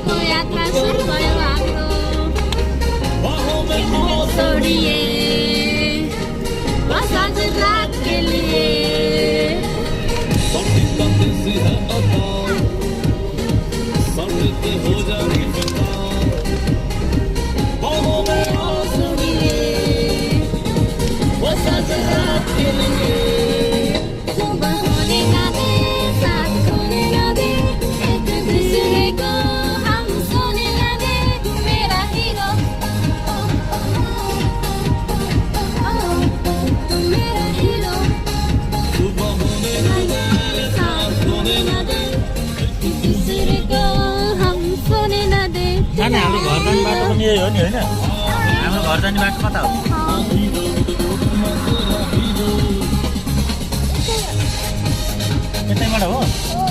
को यात्रा सुरु भयो हाम्रो छोडिए बस आज रात के लिए हाम्रो घर जाने बाटो पनि यही हो नि होइन हाम्रो घर जाने बाटो कता हो यतैबाट हो